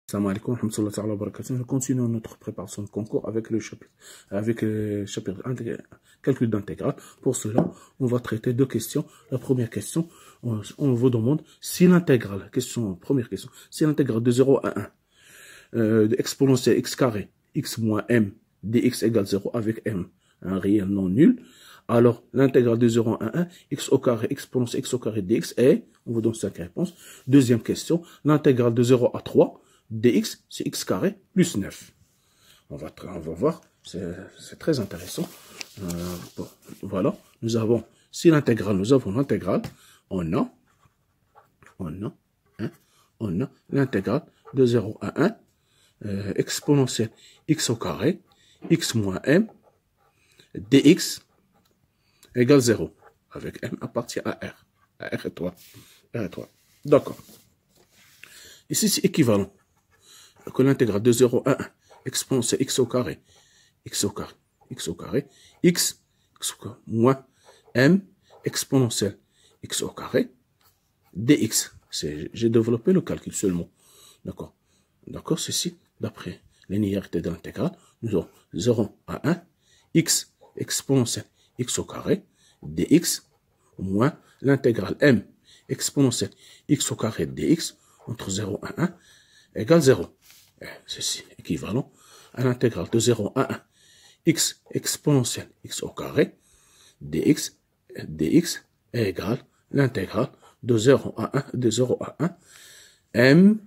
Salam alaikum, rahmatullahi wa barakatuh. Nous continuons notre préparation de concours avec le chapitre calcul d'intégrale. Pour cela, on va traiter deux questions. La première question, on vous demande si l'intégrale, première question, si l'intégrale de 0 à 1 de exponentielle x carré, x moins m, dx égale 0 avec m, un réel non nul, alors l'intégrale de 0 à 1, x au carré, exponentielle x au carré dx est, on vous donne 5 réponses. Deuxième question, l'intégrale de 0 à 3, dx, c'est x carré plus 9. On va voir, c'est très intéressant. Bon, voilà, nous avons l'intégrale, on a l'intégrale de 0 à 1, exponentielle x au carré, x moins m, dx égale 0, avec m appartient à r. R et 3. D'accord. Ici, c'est équivalent que l'intégrale de 0 à 1, exponentielle x au carré, x moins m, exponentielle x au carré, dx. J'ai développé le calcul seulement. D'accord. Ceci, d'après linéarité de l'intégrale, nous avons 0 à 1, x exponentielle x au carré, dx, moins l'intégrale m exponentielle x au carré dx entre 0 à 1 égale 0. Ceci est équivalent à l'intégrale de 0 à 1 x exponentielle x au carré dx est égale l'intégrale de 0 à 1 m,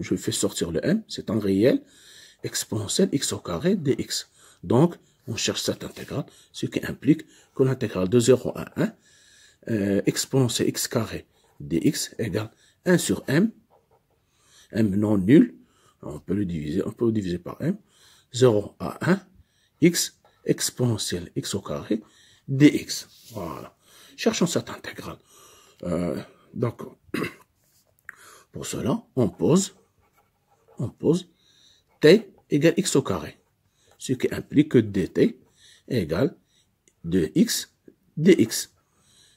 je fais sortir le m, c'est un réel, exponentielle x au carré dx. Donc, on cherche cette intégrale, ce qui implique que l'intégrale de 0 à 1 exponentielle x carré dx égale 1 sur m non nul, on peut le diviser par m, 0 à 1, x exponentielle x au carré dx. Voilà. Cherchons cette intégrale. Donc, pour cela, on pose t égale x au carré, ce qui implique que dt égale 2x dx.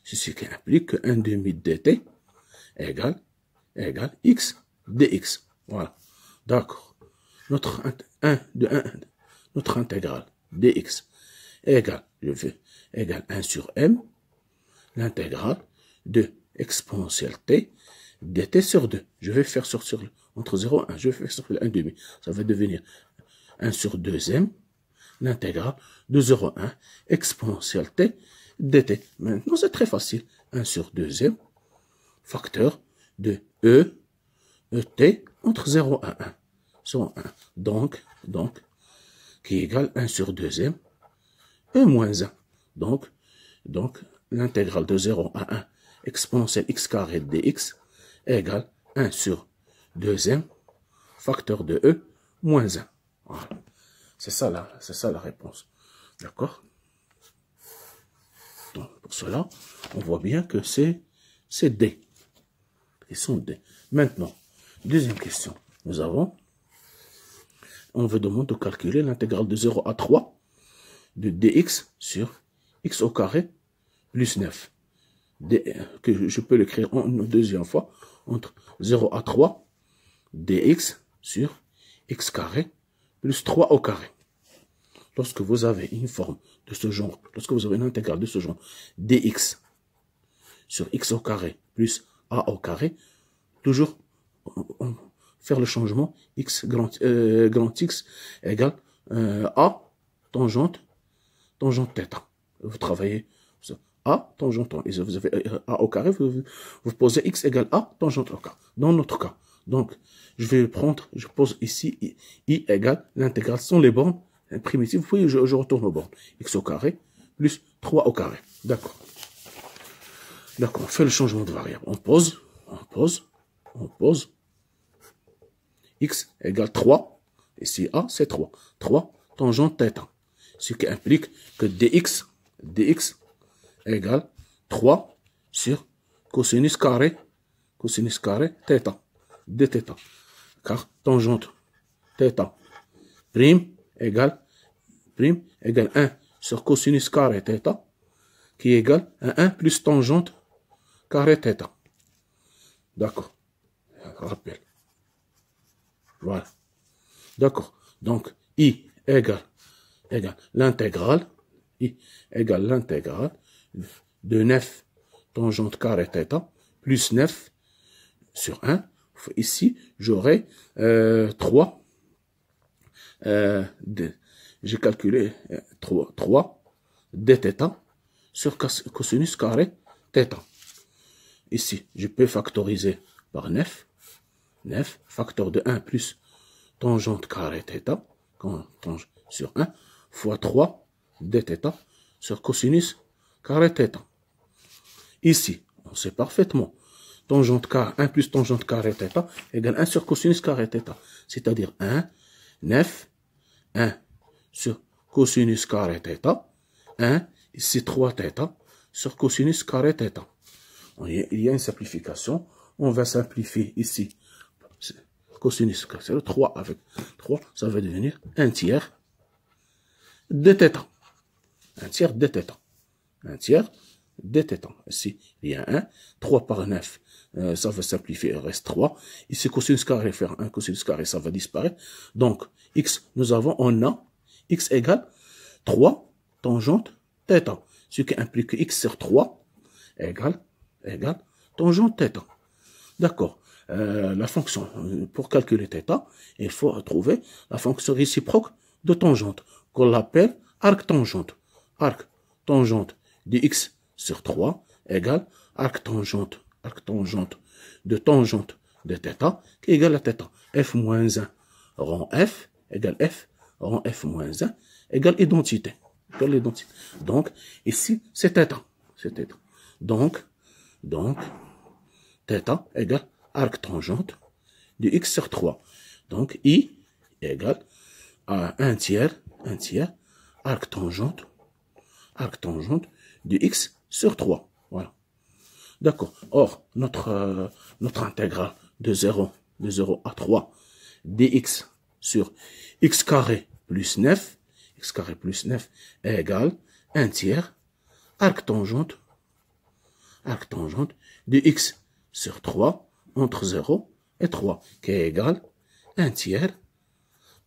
Ce qui implique que 1 demi dt égale x dx. Voilà. D'accord. Notre intégrale dx égale 1 sur m, l'intégrale de exponentielle t dt sur 2. Je vais faire sortir entre 0 et 1, je vais faire sortir 1 demi. Ça va devenir 1 sur 2m, l'intégrale de 0 à 1 exponentielle t dt. Maintenant, c'est très facile. 1 sur 2m, facteur de et entre 0 à 1. Sont 1. Donc, qui égale 1 sur 2m, e moins 1. Donc, l'intégrale de 0 à 1 exponentielle x carré dx égale 1 sur 2m, facteur de e moins 1. Voilà. C'est ça la réponse. D'accord? Donc, pour cela, on voit bien que c'est D. Ils sont D. Maintenant, deuxième question. On veut demander de calculer l'intégrale de 0 à 3 de dx sur x au carré plus 9. Que je peux l'écrire une deuxième fois entre 0 à 3 dx sur x carré plus 3 au carré. Lorsque vous avez une forme de ce genre, lorsque vous avez une intégrale de ce genre, dx sur x au carré plus a au carré, toujours faire le changement x grand X égale a tangente θ. Vous travaillez a tangente, vous avez a au carré, vous posez x égale a tangente au carré. Dans notre cas, donc je pose ici i égale l'intégrale sans les bornes primitives. Vous voyez, je retourne aux bornes. X au carré plus 3 au carré. D'accord, on fait le changement de variable. On pose x égale 3, ici a c'est 3 tangente θ, ce qui implique que dx égale 3 sur cosinus carré θ, dθ, car tangente θ prime égale 1 sur cosinus carré θ, qui égale 1 plus tangente carré θ. D'accord, rappel. Voilà. D'accord. Donc, I égale l'intégrale. I égale l'intégrale de 9 tangente carré θ plus 9 sur 1. Ici, j'aurai 3. J'ai calculé 3 dθ sur cosinus carré θ. Ici, je peux factoriser par 9. 9, facteur de 1 plus tangente carré θ, sur 1, fois 3 dθ sur cosinus carré θ. Ici, on sait parfaitement, tangente carré, 1 plus tangente carré θ égale 1 sur cosinus carré θ. C'est-à-dire 1, 9, 1 sur cosinus carré θ, 1, ici 3 θ sur cosinus carré θ. Il y a une simplification. On va simplifier ici. Cosinus carré 3 avec 3, ça va devenir 1 tiers dθ. 1 tiers dθ. 1 tiers dθ. Ici, il y a 1. 3 par 9, ça va simplifier, il reste 3. Ici, cosinus carré, faire 1 cosinus carré, ça va disparaître. Donc, x, on a x égale 3 tangente θ. Ce qui implique que x sur 3 égale tangente θ. D'accord. La fonction, pour calculer θ, il faut trouver la fonction réciproque de tangente, qu'on l'appelle arc-tangente. Arc-tangente de x sur 3 égale arc-tangente de tangente de θ, qui égale à θ. F moins 1 rend F égale F rend F moins 1 égale identité. Donc, ici, c'est θ. Donc, θ égale arc-tangente de x sur 3. Donc, I égale à 1 tiers arc-tangente de x sur 3. Voilà. D'accord. Or, notre intégrale de 0 à 3 dx sur x carré plus 9 égale 1 tiers arc-tangente de x sur 3 entre 0 et 3, qui est égal 1 tiers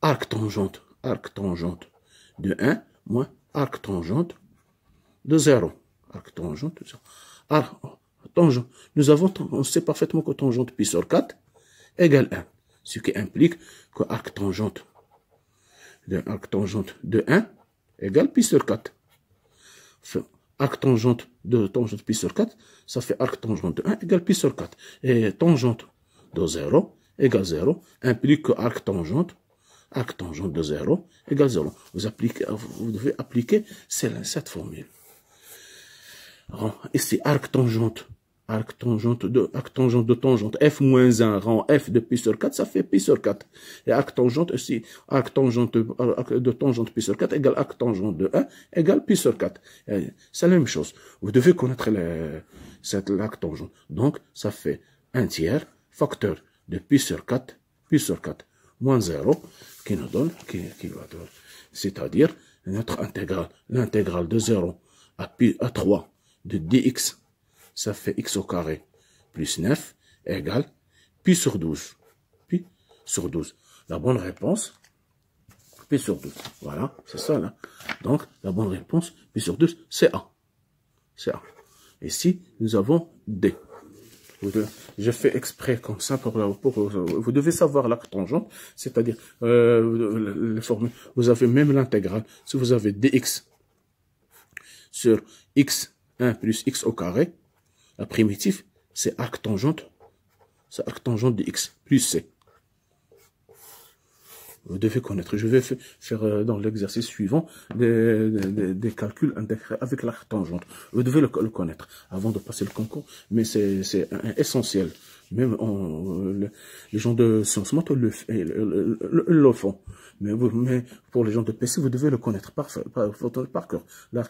arc-tangente de 1 moins arc-tangente de 0. On sait parfaitement que tangente pi sur 4 égale 1, ce qui implique que arc-tangente de 1 égale pi sur 4. Arc-tangente de tangente pi sur 4, ça fait arc-tangente de 1 égale pi sur 4. Et tangente de 0 égale 0, implique que arc-tangente de 0 égale 0. Vous devez appliquer cette formule. Alors, ici, arc-tangente de tangente f moins 1 rend f de pi sur 4, ça fait pi sur 4. Et arc-tangente ici, arc-tangente de tangente pi sur 4 égale arc-tangente de 1 égale pi sur 4. C'est la même chose. Vous devez connaître l'arc-tangente. Donc, ça fait 1 tiers facteur de pi sur 4 moins 0, qui nous donne, c'est-à-dire notre intégrale, l'intégrale de 0 à 3 de dx, ça fait x au carré plus 9 égale pi sur 12. Pi sur 12. La bonne réponse, pi sur 12. Voilà, c'est ça là. Donc, la bonne réponse, pi sur 12, c'est A. C'est A. Ici, nous avons D. Je fais exprès comme ça vous devez savoir l'arc-tangente, c'est-à-dire les formules. Vous avez même l'intégrale. Si vous avez dx sur x1 plus x au carré, la primitive, c'est arc-tangente de x plus c. Vous devez connaître. Je vais faire dans l'exercice suivant des calculs intégrés avec l'arc-tangente. Vous devez le connaître avant de passer le concours, mais c'est essentiel. Même les gens de sciences maths le font. Mais pour les gens de PC, vous devez le connaître par cœur. La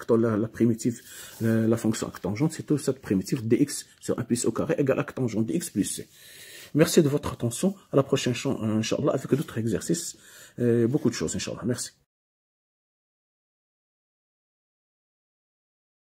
primitive, la fonction arc-tangente, c'est toute cette primitive dx sur 1 plus au carré égale arc-tangente dx plus c. Merci de votre attention. À la prochaine, Inch'Allah, avec d'autres exercices et beaucoup de choses, Inch'Allah. Merci.